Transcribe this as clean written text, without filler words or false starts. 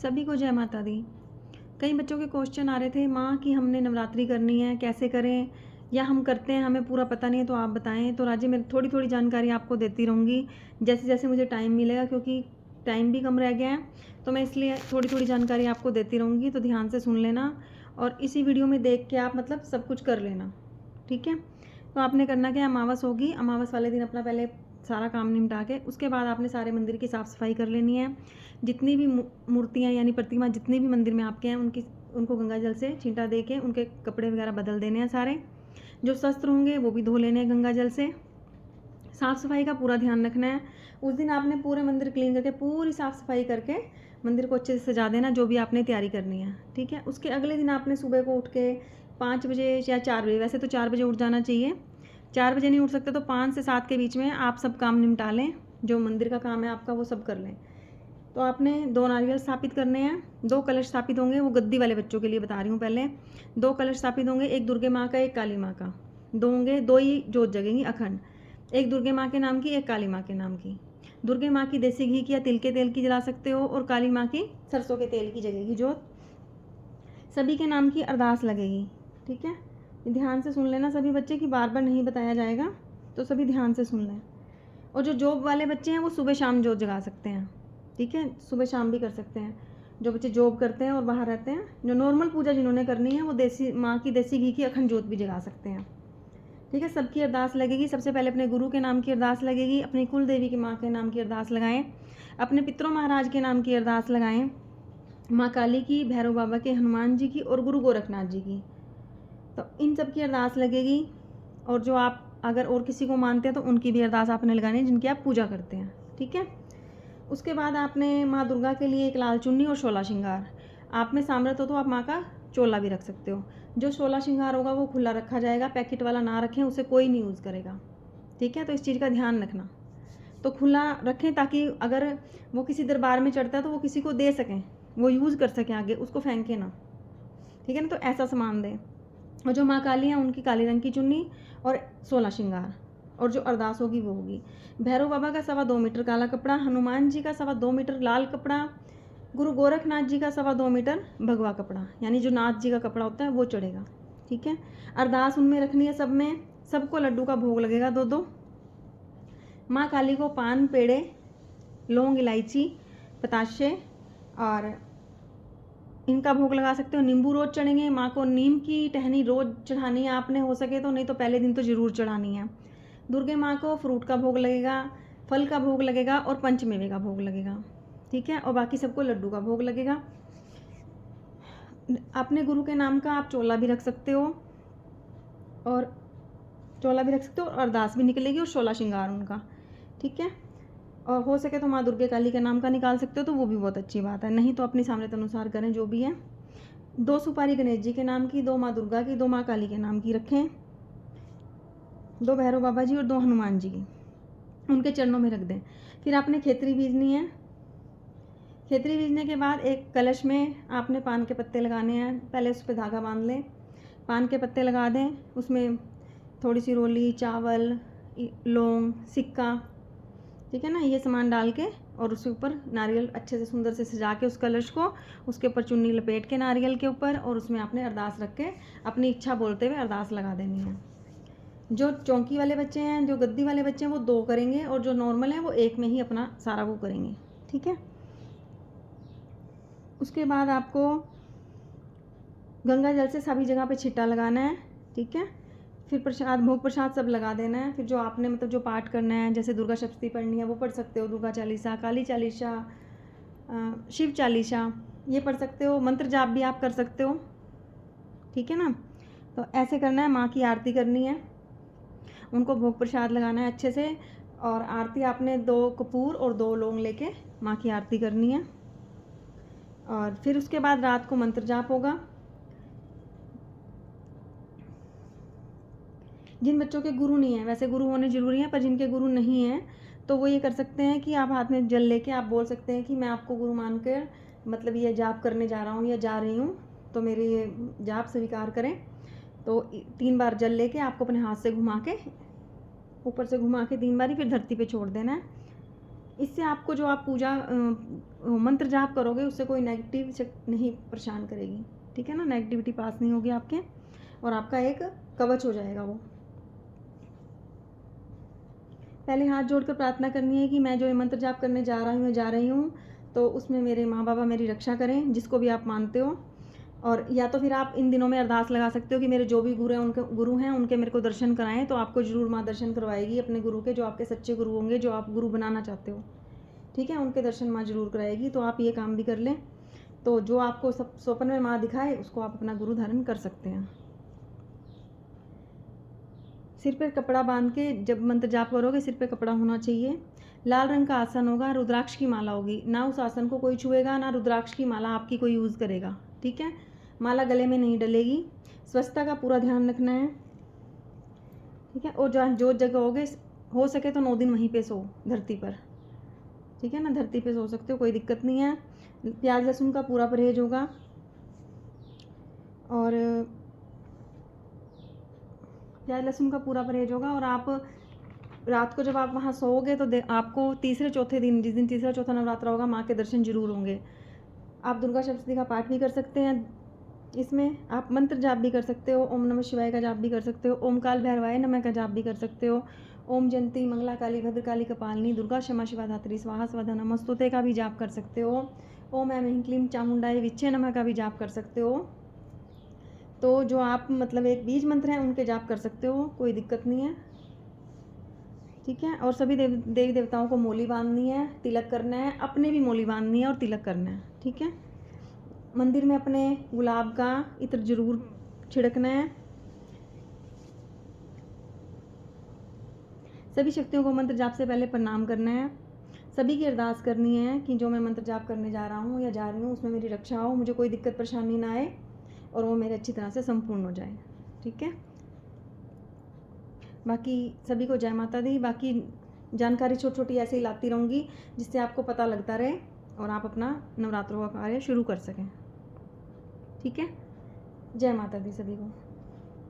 सभी को जय माता दी। कई बच्चों के क्वेश्चन आ रहे थे, माँ कि हमने नवरात्रि करनी है, कैसे करें, या हम करते हैं हमें पूरा पता नहीं है तो आप बताएं। तो राजी मैं थोड़ी थोड़ी जानकारी आपको देती रहूँगी जैसे जैसे मुझे टाइम मिलेगा, क्योंकि टाइम भी कम रह गया है तो मैं इसलिए थोड़ी थोड़ी जानकारी आपको देती रहूँगी। तो ध्यान से सुन लेना और इसी वीडियो में देख के आप मतलब सब कुछ कर लेना, ठीक है। तो आपने करना क्या, अमावस होगी, अमावस वाले दिन अपना पहले सारा काम निपटा के उसके बाद आपने सारे मंदिर की साफ़ सफाई कर लेनी है। जितनी भी मूर्तियाँ यानी प्रतिमा जितनी भी मंदिर में आपके हैं उनको गंगा जल से छींटा दे के उनके कपड़े वगैरह बदल देने हैं सारे। जो शस्त्र होंगे वो भी धो लेने हैं गंगा जल से। साफ़ सफाई का पूरा ध्यान रखना है। उस दिन आपने पूरे मंदिर क्लीन करके पूरी साफ़ सफाई करके मंदिर को अच्छे से सजा देना, जो भी आपने तैयारी करनी है, ठीक है। उसके अगले दिन आपने सुबह को उठ के 5 बजे या 4 बजे, वैसे तो 4 बजे उठ जाना चाहिए, 4 बजे नहीं उठ सकते तो 5 से 7 के बीच में आप सब काम निपटा लें। जो मंदिर का काम है आपका वो सब कर लें। तो आपने 2 नारियल स्थापित करने हैं, 2 कलश स्थापित होंगे, वो गद्दी वाले बच्चों के लिए बता रही हूँ। पहले 2 कलश स्थापित होंगे, एक दुर्गे माँ का एक काली माँ का, 2 होंगे, 2 ही जोत जगेंगी अखंड, एक दुर्गे माँ के नाम की एक काली माँ के नाम की। दुर्गे माँ की देसी घी की या तिल के तेल की जला सकते हो और काली माँ की सरसों के तेल की जगेगी जोत। सभी के नाम की अरदास लगेगी, ठीक है। ध्यान से सुन लेना सभी बच्चे कि बार बार नहीं बताया जाएगा, तो सभी ध्यान से सुन लें। और जो जॉब वाले बच्चे हैं वो सुबह शाम जोत जगा सकते हैं, ठीक है, सुबह शाम भी कर सकते हैं। जो बच्चे जॉब करते हैं और बाहर रहते हैं, जो नॉर्मल पूजा जिन्होंने करनी है वो देसी माँ की देसी घी की अखंड जोत भी जगा सकते हैं, ठीक है। सबकी अरदास लगेगी। सबसे पहले अपने गुरु के नाम की अरदास लगेगी, अपनी कुल देवी की माँ के नाम की अरदास लगाएं, अपने पितरों महाराज के नाम की अरदास लगाएं, माँ काली की, भैरव बाबा के, हनुमान जी की और गुरु गोरखनाथ जी की। तो इन सब की अरदास लगेगी। और जो आप अगर और किसी को मानते हैं तो उनकी भी अरदास आपने लगानी है जिनकी आप पूजा करते हैं, ठीक है। उसके बाद आपने माँ दुर्गा के लिए एक लाल चुन्नी और 16 श्रृंगार, आप में सामर्थ्य हो तो आप माँ का चोला भी रख सकते हो। जो 16 श्रृंगार होगा वो खुला रखा जाएगा, पैकेट वाला ना रखें, उसे कोई नहीं यूज़ करेगा, ठीक है। तो इस चीज़ का ध्यान रखना, तो खुला रखें ताकि अगर वो किसी दरबार में चढ़ता है तो वो किसी को दे सकें, वो यूज़ कर सकें आगे, उसको फेंके ना, ठीक है ना। तो ऐसा सामान दें। और जो माँ काली हैं उनकी काले रंग की चुन्नी और 16 श्रृंगार, और जो अरदास होगी वो होगी। भैरव बाबा का 2.25 मीटर काला कपड़ा, हनुमान जी का 2.25 मीटर लाल कपड़ा, गुरु गोरखनाथ जी का 2.25 मीटर भगवा कपड़ा, यानी जो नाथ जी का कपड़ा होता है वो चढ़ेगा, ठीक है। अरदास उनमें रखनी है सब में। सबको लड्डू का भोग लगेगा 2-2। माँ काली को पान, पेड़े, लौंग, इलायची, पताशे और इनका भोग लगा सकते हो। नींबू रोज़ चढ़ेंगे। माँ को नीम की टहनी रोज़ चढ़ानी है आपने, हो सके तो, नहीं तो पहले दिन तो ज़रूर चढ़ानी है। दुर्गे माँ को फ्रूट का भोग लगेगा, फल का भोग लगेगा और पंचमेवे का भोग लगेगा, ठीक है। और बाकी सबको लड्डू का भोग लगेगा। अपने गुरु के नाम का आप चोला भी रख सकते हो और अरदास भी निकलेगी और 16 श्रृंगार उनका, ठीक है। और हो सके तो माँ दुर्गे काली के नाम का निकाल सकते हो तो वो भी बहुत अच्छी बात है, नहीं तो अपनी सामर्थ्य अनुसार करें जो भी है। 2 सुपारी गणेश जी के नाम की, 2 माँ दुर्गा की, 2 माँ काली के नाम की रखें, 2 भैरव बाबा जी और 2 हनुमान जी की उनके चरणों में रख दें। फिर आपने खेतरी बीजनी है। खेतरी बीजने के बाद एक कलश में आपने पान के पत्ते लगाने हैं। पहले उस पर धागा बांध लें, पान के पत्ते लगा दें, उसमें थोड़ी सी रोली, चावल, लौंग, सिक्का, ठीक है ना, ये सामान डाल के और उसके ऊपर नारियल अच्छे से सुंदर से सजा के उस कलश को, उसके ऊपर चुन्नी लपेट के नारियल के ऊपर, और उसमें आपने अरदास रख के अपनी इच्छा बोलते हुए अरदास लगा देनी है। जो चौकी वाले बच्चे हैं, जो गद्दी वाले बच्चे हैं वो 2 करेंगे और जो नॉर्मल हैं वो 1 में ही अपना सारा वो करेंगे, ठीक है। उसके बाद आपको गंगा जल से सभी जगह पे छिट्टा लगाना है, ठीक है। फिर प्रसाद, भोग प्रसाद सब लगा देना है। फिर जो आपने मतलब जो पाठ करना है, जैसे दुर्गा सप्तशती पढ़नी है वो पढ़ सकते हो, दुर्गा चालीसा, काली चालीसा, शिव चालीसा, ये पढ़ सकते हो। मंत्र जाप भी आप कर सकते हो, ठीक है ना। तो ऐसे करना है। माँ की आरती करनी है, उनको भोग प्रसाद लगाना है अच्छे से, और आरती आपने 2 कपूर और 2 लौंग लेके माँ की आरती करनी है। और फिर उसके बाद रात को मंत्र जाप होगा। जिन बच्चों के गुरु नहीं है, वैसे गुरु होने ज़रूरी है, पर जिनके गुरु नहीं हैं तो वो ये कर सकते हैं कि आप हाथ में जल लेके आप बोल सकते हैं कि मैं आपको गुरु मानकर मतलब ये जाप करने जा रहा हूँ या जा रही हूँ, तो मेरे ये जाप स्वीकार करें। तो 3 बार जल लेके आपको अपने हाथ से घुमा के, ऊपर से घुमा के 3 बारी, फिर धरती पे छोड़ देना है। इससे आपको जो आप पूजा मंत्र जाप करोगे उससे कोई नेगेटिव नहीं परेशान करेगी, ठीक है ना, नेगेटिविटी पास नहीं होगी आपके, और आपका एक कवच हो जाएगा वो। पहले हाथ जोड़कर प्रार्थना करनी है कि मैं जो ये मंत्र जाप करने जा रही हूँ तो उसमें मेरे माँ बाबा मेरी रक्षा करें, जिसको भी आप मानते हो। और या तो फिर आप इन दिनों में अरदास लगा सकते हो कि मेरे जो भी गुरु हैं उनके मेरे को दर्शन कराएं, तो आपको ज़रूर माँ दर्शन करवाएगी अपने गुरु के, जो आपके सच्चे गुरु होंगे, जो आप गुरु बनाना चाहते हो, ठीक है, उनके दर्शन माँ जरूर कराएगी। तो आप ये काम भी कर लें, तो जो आपको सब स्वप्न में माँ दिखाए उसको आप अपना गुरु धारण कर सकते हैं। सिर पर कपड़ा बांध के जब मंत्र जाप करोगे सिर पे कपड़ा होना चाहिए। लाल रंग का आसन होगा, रुद्राक्ष की माला होगी, ना उस आसन को कोई छुएगा, ना रुद्राक्ष की माला आपकी कोई यूज़ करेगा, ठीक है। माला गले में नहीं डलेगी। स्वच्छता का पूरा ध्यान रखना है, ठीक है। और जो जगह हो सके तो 9 दिन वहीं पे सो, धरती पर, ठीक है ना, धरती पे सो सकते हो, कोई दिक्कत नहीं है। प्याज लहसुन का पूरा परहेज होगा। और प्याज लहसुन का पूरा परहेज होगा। और आप रात को जब आप वहाँ सोओगे तो आपको तीसरे चौथे दिन, जिस दिन तीसरा चौथा नवरात्रा होगा, माँ के दर्शन जरूर होंगे। आप दुर्गा सप्तशती का पाठ भी कर सकते हैं, इसमें आप मंत्र जाप भी कर सकते हो, ओम नमः शिवाय का जाप भी कर सकते हो, ओम काल भैरवाय नमः का जाप भी कर सकते हो, ओम जयंती मंगला काली भद्रकाली कपालिनी दुर्गा क्षमा शिवा धात्री स्वाहा स्वधा नमस्तुते का भी जाप कर सकते हो, ओम ऐं ह्रीं क्लीं चामुंडाय विच्चे नमः का भी जाप कर सकते हो। तो जो आप मतलब एक बीज मंत्र हैं उनके जाप कर सकते हो, कोई दिक्कत नहीं है, ठीक है। और सभी देवी देवताओं को मोली बांधनी है, तिलक करना है, अपने भी मोली बांधनी है और तिलक करना है, ठीक है। मंदिर में अपने गुलाब का इत्र जरूर छिड़कना है। सभी शक्तियों को मंत्र जाप से पहले प्रणाम करना है। सभी की अरदास करनी है कि जो मैं मंत्र जाप करने जा रहा हूँ या जा रही हूँ उसमें मेरी रक्षा हो, मुझे कोई दिक्कत परेशानी ना आए और वो मेरे अच्छी तरह से संपूर्ण हो जाए, ठीक है। बाकी सभी को जय माता दी। बाकी जानकारी छोटी छोटी ऐसे ही लाती रहूँगी जिससे आपको पता लगता रहे और आप अपना नवरात्रों का कार्य शुरू कर सकें, ठीक है। जय माता दी सभी को।